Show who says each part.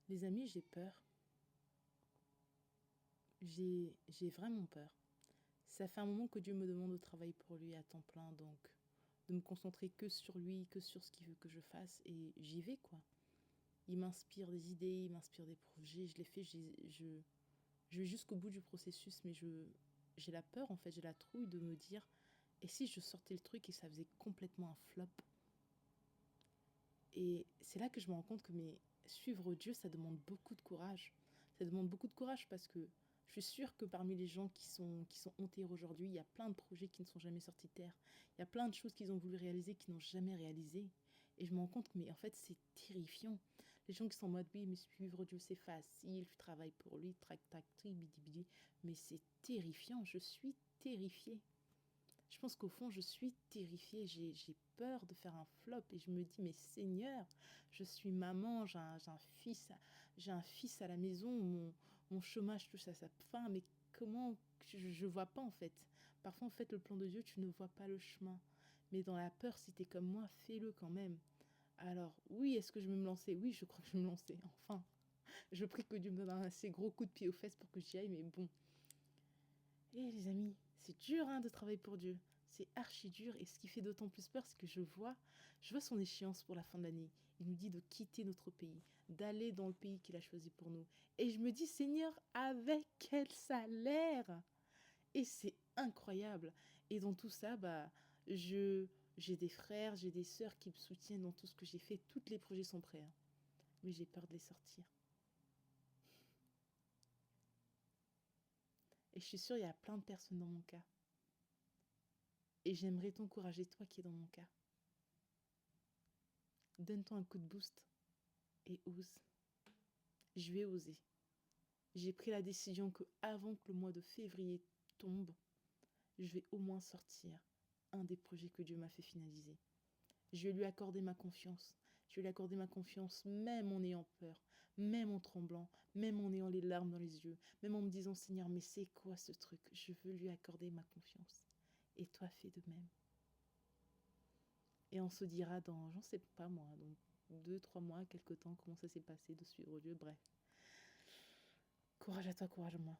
Speaker 1: Les amis, j'ai peur. J'ai vraiment peur. Ça fait un moment que Dieu me demande de travailler pour lui à temps plein, donc de me concentrer que sur lui, que sur ce qu'il veut que je fasse, et j'y vais quoi. Il m'inspire des idées, il m'inspire des projets, je les fais, je vais jusqu'au bout du processus, mais j'ai la peur en fait, j'ai la trouille de me dire, et si je sortais le truc et ça faisait complètement un flop. Et c'est là que je me rends compte que suivre Dieu, ça demande beaucoup de courage. Ça demande beaucoup de courage parce que je suis sûre que parmi les gens qui sont hontés aujourd'hui, il y a plein de projets qui ne sont jamais sortis de terre. Il y a plein de choses qu'ils ont voulu réaliser qui n'ont jamais réalisé. Et je me rends compte que en fait, c'est terrifiant. Les gens qui sont en mode, oui, mais suivre Dieu, c'est facile, tu travailles pour lui, trac, tac, tri, bidi, bidi. Mais c'est terrifiant, je suis terrifiée. Je pense qu'au fond, je suis terrifiée. J'ai peur de faire un flop et je me dis, mais Seigneur, je suis maman, j'ai un fils à la maison, mon chômage touche à sa fin, mais comment, je vois pas en fait. Parfois, en fait, le plan de Dieu, tu ne vois pas le chemin. Mais dans la peur, si t'es comme moi, fais-le quand même. Alors, oui, est-ce que je vais me lancer? Oui, je crois que je vais me lancer, enfin. Je prie que Dieu me donne un assez gros coup de pied aux fesses pour que j'y aille, mais bon, eh les amis, c'est dur hein, de travailler pour Dieu. C'est archi dur et ce qui fait d'autant plus peur, c'est que je vois son échéance pour la fin de l'année. Il nous dit de quitter notre pays, d'aller dans le pays qu'il a choisi pour nous. Et je me dis, Seigneur, avec quel salaire? Et c'est incroyable. Et dans tout ça, j'ai des frères, j'ai des sœurs qui me soutiennent dans tout ce que j'ai fait. Tous les projets sont prêts, hein. Mais j'ai peur de les sortir. Et je suis sûre, il y a plein de personnes dans mon cas. Et j'aimerais t'encourager, toi qui es dans mon cas. Donne-toi un coup de boost et ose. Je vais oser. J'ai pris la décision que avant que le mois de février tombe, je vais au moins sortir un des projets que Dieu m'a fait finaliser. Je vais lui accorder ma confiance. Je vais lui accorder ma confiance même en ayant peur, même en tremblant, même en ayant les larmes dans les yeux, même en me disant Seigneur, mais c'est quoi ce truc? Je veux lui accorder ma confiance. Et toi, fais de même. Et on se dira dans, j'en sais pas moi, dans 2, 3 mois, quelque temps, comment ça s'est passé de suivre Dieu. Bref. Courage à toi, courage à moi.